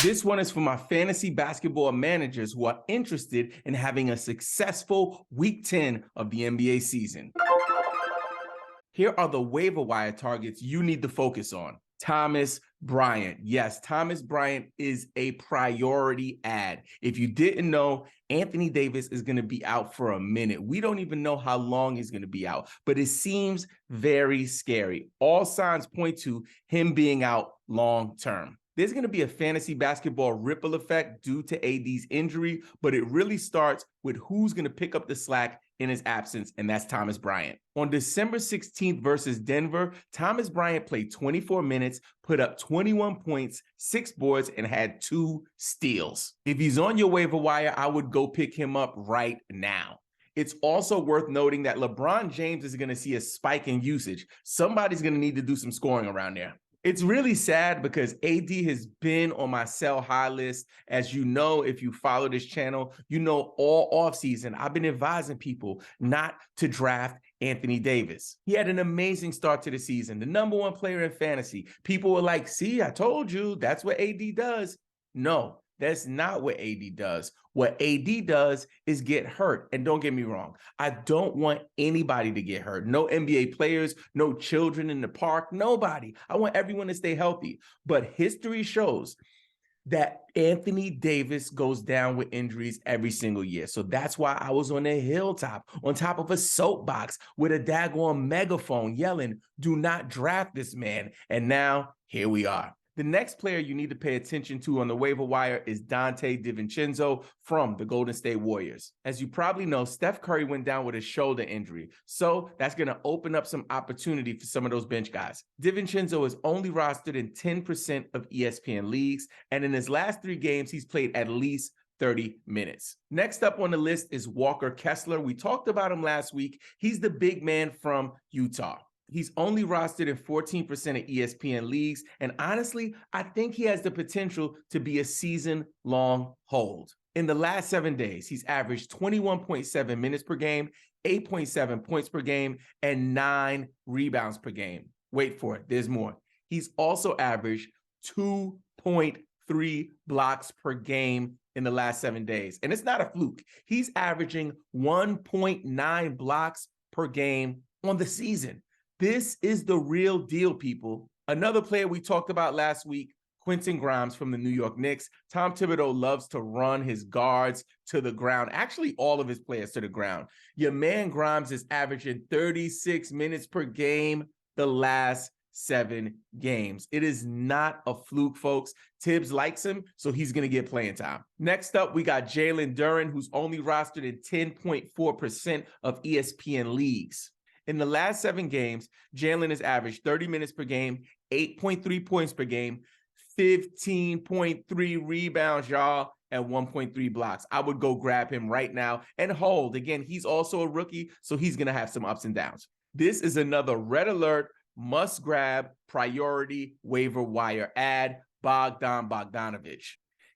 This one is for my fantasy basketball managers who are interested in having a successful Week 10 of the NBA season. Here are the waiver wire targets you need to focus on. Thomas Bryant. Yes, Thomas Bryant is a priority add. If you didn't know, Anthony Davis is going to be out for a minute. We don't even know how long he's going to be out, but it seems very scary. All signs point to him being out long term. There's going to be a fantasy basketball ripple effect due to AD's injury, but it really starts with who's going to pick up the slack in his absence, and that's Thomas Bryant. On December 16th versus Denver, Thomas Bryant played 24 minutes, put up 21 points, 6 boards, and had 2 steals. If he's on your waiver wire, I would go pick him up right now. It's also worth noting that LeBron James is going to see a spike in usage. Somebody's going to need to do some scoring around there. It's really sad because AD has been on my sell high list. As you know, if you follow this channel, you know all offseason I've been advising people not to draft Anthony Davis. He had an amazing start to the season, the #1 player in fantasy. People were like, see, I told you, that's what AD does. No, that's not what AD does. What AD does is get hurt. And don't get me wrong, I don't want anybody to get hurt. No NBA players, no children in the park, nobody. I want everyone to stay healthy. But history shows that Anthony Davis goes down with injuries every single year. So that's why I was on a hilltop, on top of a soapbox with a daggone megaphone yelling, do not draft this man. And now here we are. The next player you need to pay attention to on the waiver wire is Donte DiVincenzo from the Golden State Warriors. As you probably know, Steph Curry went down with a shoulder injury, so that's going to open up some opportunity for some of those bench guys. DiVincenzo is only rostered in 10% of ESPN leagues, and in his last 3 games, he's played at least 30 minutes. Next up on the list is Walker Kessler. We talked about him last week. He's the big man from Utah. He's only rostered in 14% of ESPN leagues, and honestly, I think he has the potential to be a season-long hold. In the last 7 days, he's averaged 21.7 minutes per game, 8.7 points per game, and 9 rebounds per game. Wait for it, there's more. He's also averaged 2.3 blocks per game in the last 7 days, and it's not a fluke. He's averaging 1.9 blocks per game on the season. This is the real deal, people. Another player we talked about last week, Quentin Grimes from the New York Knicks. Tom Thibodeau loves to run his guards to the ground, actually all of his players to the ground. Your man Grimes is averaging 36 minutes per game the last 7 games. It is not a fluke, folks. Tibbs likes him, so he's going to get playing time. Next up, we got Jalen Duren, who's only rostered in 10.4% of ESPN leagues. In the last 7 games, Jalen has averaged 30 minutes per game, 8.3 points per game, 15.3 rebounds, y'all, and 1.3 blocks. I would go grab him right now and hold. Again, he's also a rookie, so he's going to have some ups and downs. This is another red alert, must grab, priority waiver wire add, Bogdan Bogdanovic.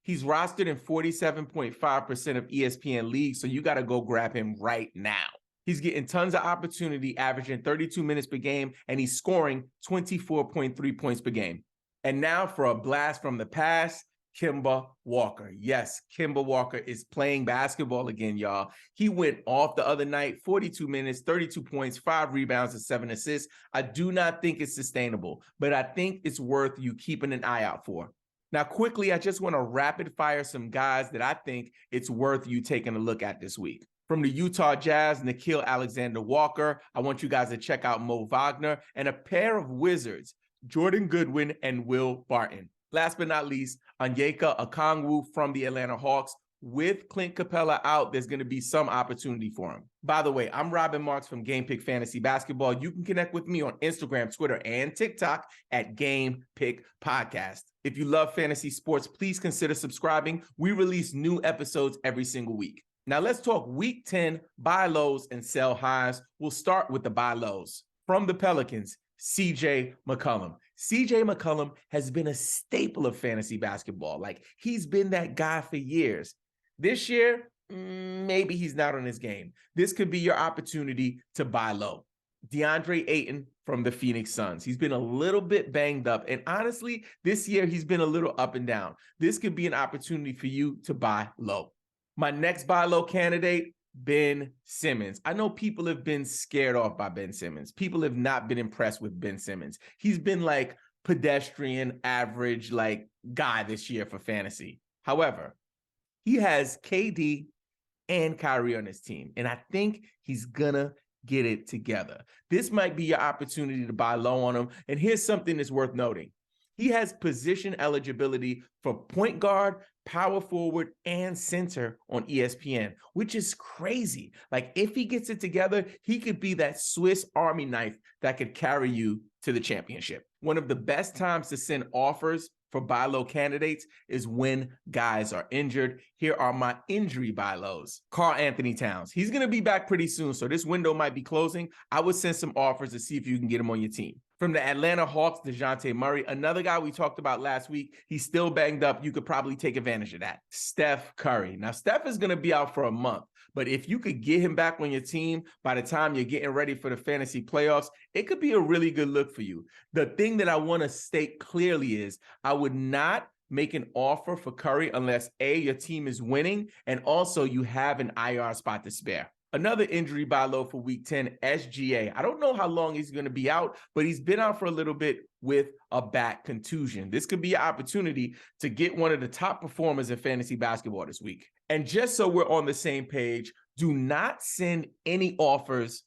He's rostered in 47.5% of ESPN leagues, so you got to go grab him right now. He's getting tons of opportunity, averaging 32 minutes per game, and he's scoring 24.3 points per game. And now for a blast from the past, Kemba Walker. Yes, Kemba Walker is playing basketball again, y'all. He went off the other night, 42 minutes, 32 points, 5 rebounds, and 7 assists. I do not think it's sustainable, but I think it's worth you keeping an eye out for. Now, quickly, I just want to rapid fire some guys that I think it's worth you taking a look at this week. From the Utah Jazz, Nickeil Alexander-Walker. I want you guys to check out Mo Wagner, and a pair of Wizards, Jordan Goodwin and Will Barton. Last but not least, Onyeka Okongwu from the Atlanta Hawks. With Clint Capella out, there's going to be some opportunity for him. By the way, I'm Robin Marks from Game Pick Fantasy Basketball. You can connect with me on Instagram, Twitter, and TikTok at Game Pick Podcast. If you love fantasy sports, please consider subscribing. We release new episodes every single week. Now let's talk Week 10 buy lows and sell highs. We'll start with the buy lows. From the Pelicans, CJ McCollum. CJ McCollum has been a staple of fantasy basketball. Like, he's been that guy for years. This year, maybe he's not on his game. This could be your opportunity to buy low. DeAndre Ayton from the Phoenix Suns. He's been a little bit banged up. And honestly, this year he's been a little up and down. This could be an opportunity for you to buy low. My next buy low candidate, Ben Simmons. I know people have been scared off by Ben Simmons. People have not been impressed with Ben Simmons. He's been like pedestrian, average, like guy this year for fantasy. However, he has KD and Kyrie on his team. And I think he's gonna get it together. This might be your opportunity to buy low on him. And here's something that's worth noting. He has position eligibility for point guard, power forward, and center on ESPN, which is crazy. Like, if he gets it together, he could be that Swiss Army knife that could carry you to the championship. One of the best times to send offers for buy low candidates is when guys are injured. Here are my injury buy lows. Karl-Anthony Towns. He's going to be back pretty soon, so this window might be closing. I would send some offers to see if you can get him on your team. From the Atlanta Hawks, DeJounte Murray, another guy we talked about last week. He's still banged up. You could probably take advantage of that. Steph Curry. Now, Steph is going to be out for a month, but if you could get him back on your team by the time you're getting ready for the fantasy playoffs, it could be a really good look for you. The thing that I want to state clearly is I would not make an offer for Curry unless A, your team is winning, and also you have an IR spot to spare. Another injury buy low for week 10, SGA. I don't know how long he's going to be out, but he's been out for a little bit with a back contusion. This could be an opportunity to get one of the top performers in fantasy basketball this week. And just so we're on the same page, do not send any offers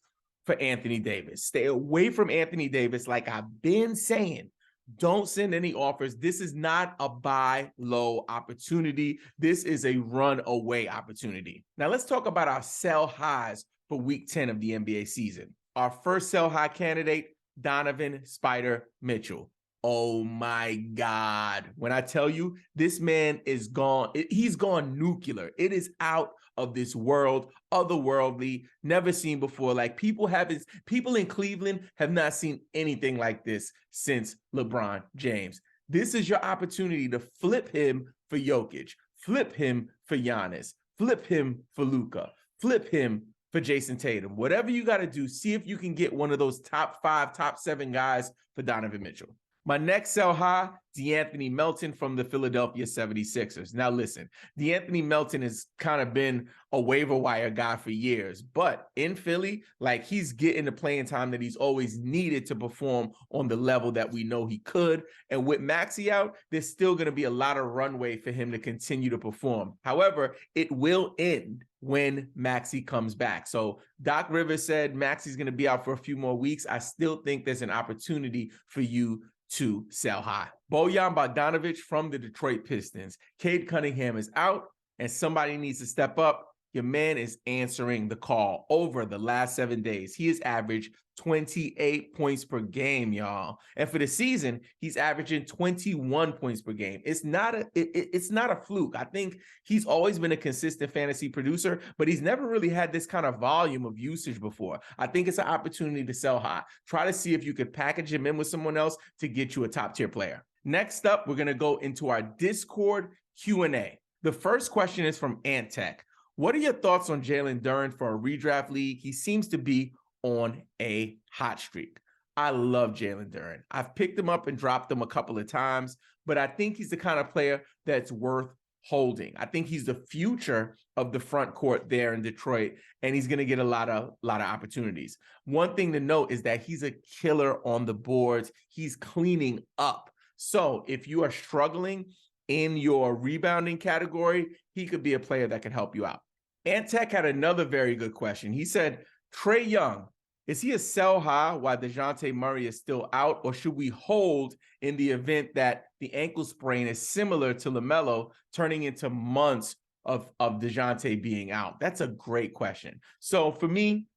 for Anthony Davis. Stay away from Anthony Davis. Like I've been saying, don't send any offers. This is not a buy low opportunity. This is a run away opportunity. Now let's talk about our sell highs for week 10 of the NBA season. Our first sell high candidate, Donovan Spider Mitchell. Oh my God. When I tell you this man is gone, he's gone nuclear. It is out of this world, otherworldly, never seen before. Like people in Cleveland have not seen anything like this since LeBron James. This is your opportunity to flip him for Jokic, flip him for Giannis, flip him for Luka, flip him for Jason Tatum. Whatever you got to do, see if you can get one of those top 5, top 7 guys for Donovan Mitchell. My next sell high, DeAnthony Melton from the Philadelphia 76ers. Now listen, DeAnthony Melton has kind of been a waiver wire guy for years, but in Philly, like he's getting the playing time that he's always needed to perform on the level that we know he could. And with Maxey out, there's still going to be a lot of runway for him to continue to perform. However, it will end when Maxey comes back. So Doc Rivers said Maxey's going to be out for a few more weeks. I still think there's an opportunity for you to sell high. Bojan Bogdanovic from the Detroit Pistons. Cade Cunningham is out and somebody needs to step up. Your man is answering the call. Over the last 7 days, he has averaged 28 points per game, y'all. And for the season, he's averaging 21 points per game. It's not a fluke. I think he's always been a consistent fantasy producer, but he's never really had this kind of volume of usage before. I think it's an opportunity to sell high. Try to see if you could package him in with someone else to get you a top tier player. Next up, we're going to go into our Discord Q&A. The first question is from Antech. What are your thoughts on Jalen Duren for a redraft league? He seems to be on a hot streak. I love Jalen Duren. I've picked him up and dropped him a couple of times, but I think he's the kind of player that's worth holding. I think he's the future of the front court there in Detroit, and he's going to get a lot of opportunities. One thing to note is that he's a killer on the boards. He's cleaning up. So if you are struggling in your rebounding category, he could be a player that can help you out. Antech had another very good question. He said, Trae Young, is he a sell high while DeJounte Murray is still out, or should we hold in the event that the ankle sprain is similar to LaMelo, turning into months of DeJounte being out? That's a great question. So for me,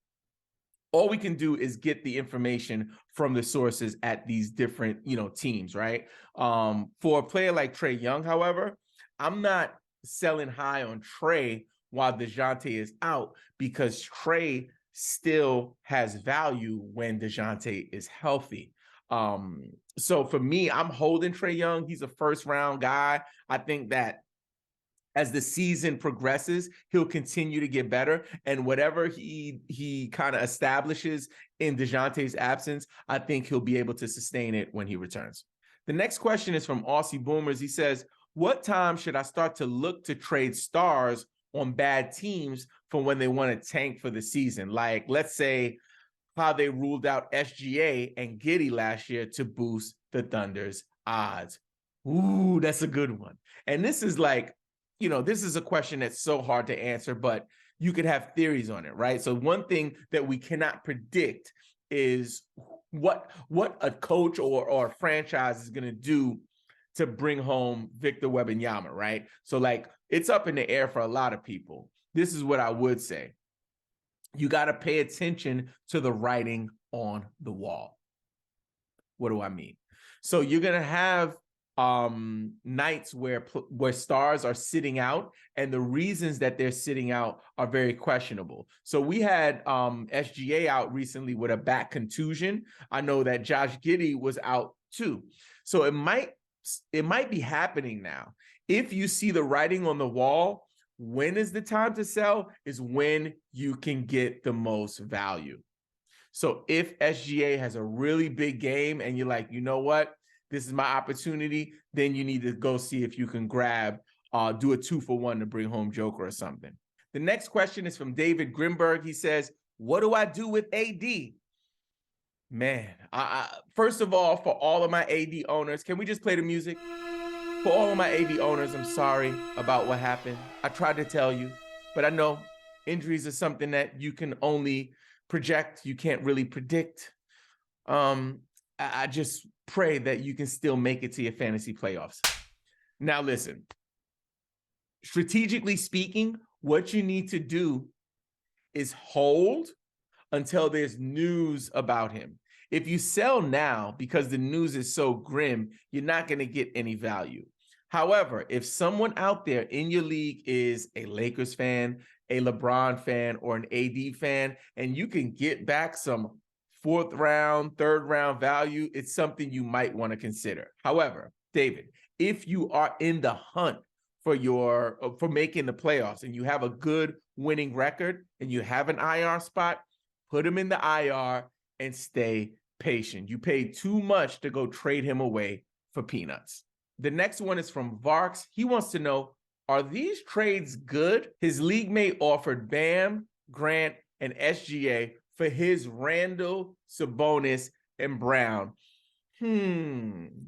all we can do is get the information from the sources at these different, teams, right? For a player like Trae Young, however, I'm not selling high on Trae while DeJounte is out, because Trae still has value when DeJounte is healthy. So for me, I'm holding Trae Young. He's a first round guy. I think that as the season progresses, he'll continue to get better. And whatever he kind of establishes in DeJounte's absence, I think he'll be able to sustain it when he returns. The next question is from Aussie Boomers. He says, what time should I start to look to trade stars on bad teams for when they want to tank for the season? Like, let's say how they ruled out SGA and Giddey last year to boost the Thunder's odds. Ooh, that's a good one. And this is like, this is a question that's so hard to answer, but you could have theories on it, right? So one thing that we cannot predict is what a coach or a franchise is going to do to bring home Victor Wembanyama, right? So like, it's up in the air for a lot of people. This is what I would say. You got to pay attention to the writing on the wall. What do I mean? So you're going to have nights where stars are sitting out, and the reasons that they're sitting out are very questionable. So we had SGA out recently with a back contusion. I know that Josh Giddey was out too. So it might be happening now. If you see the writing on the wall, when is the time to sell is when you can get the most value. So if SGA has a really big game and you're like, you know what, this is my opportunity, then you need to go see if you can grab, do a 2-for-1 to bring home Joker or something. The next question is from David Grimberg. He says, what do I do with AD? Man, first of all, for all of my AD owners, can we just play the music? For all of my AD owners, I'm sorry about what happened. I tried to tell you, but I know injuries are something that you can only project. You can't really predict. I just pray that you can still make it to your fantasy playoffs. Now, listen, strategically speaking, what you need to do is hold until there's news about him. If you sell now because the news is so grim, you're not going to get any value. However, if someone out there in your league is a Lakers fan, a LeBron fan, or an AD fan, and you can get back some 4th round, 3rd round value, it's something you might want to consider. However, David, if you are in the hunt for making the playoffs and you have a good winning record and you have an IR spot, put him in the IR and stay patient. You paid too much to go trade him away for peanuts. The next one is from Varks. He wants to know, are these trades good? His league mate offered Bam, Grant, and SGA for his Randall, Sabonis, and Brown.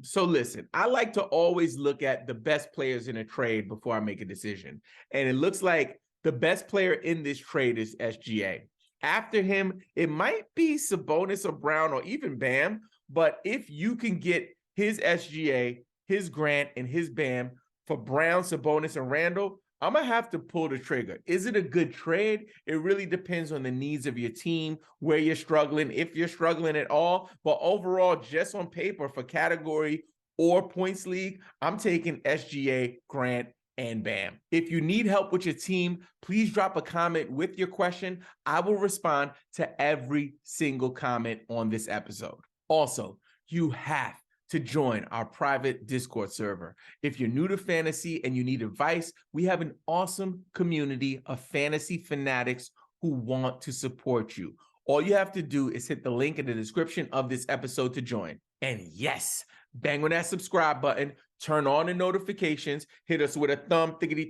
So listen, I like to always look at the best players in a trade before I make a decision. And it looks like the best player in this trade is SGA. After him, it might be Sabonis or Brown or even Bam. But if you can get his SGA, his Grant, and his Bam for Brown, Sabonis, and Randall, I'm going to have to pull the trigger. Is it a good trade? It really depends on the needs of your team, where you're struggling, if you're struggling at all. But overall, just on paper for category or points league, I'm taking SGA, Grant, and Bam. If you need help with your team, please drop a comment with your question. I will respond to every single comment on this episode. Also, you have to join our private Discord server. If you're new to fantasy and you need advice, we have an awesome community of fantasy fanatics who want to support you. All you have to do is hit the link in the description of this episode to join. And yes, bang on that subscribe button, turn on the notifications, hit us with a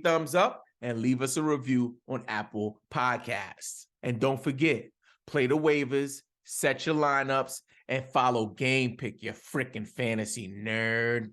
thumbs up, and leave us a review on Apple Podcasts. And don't forget, play the waivers, set your lineups, and follow Game Pick, your freaking fantasy nerd.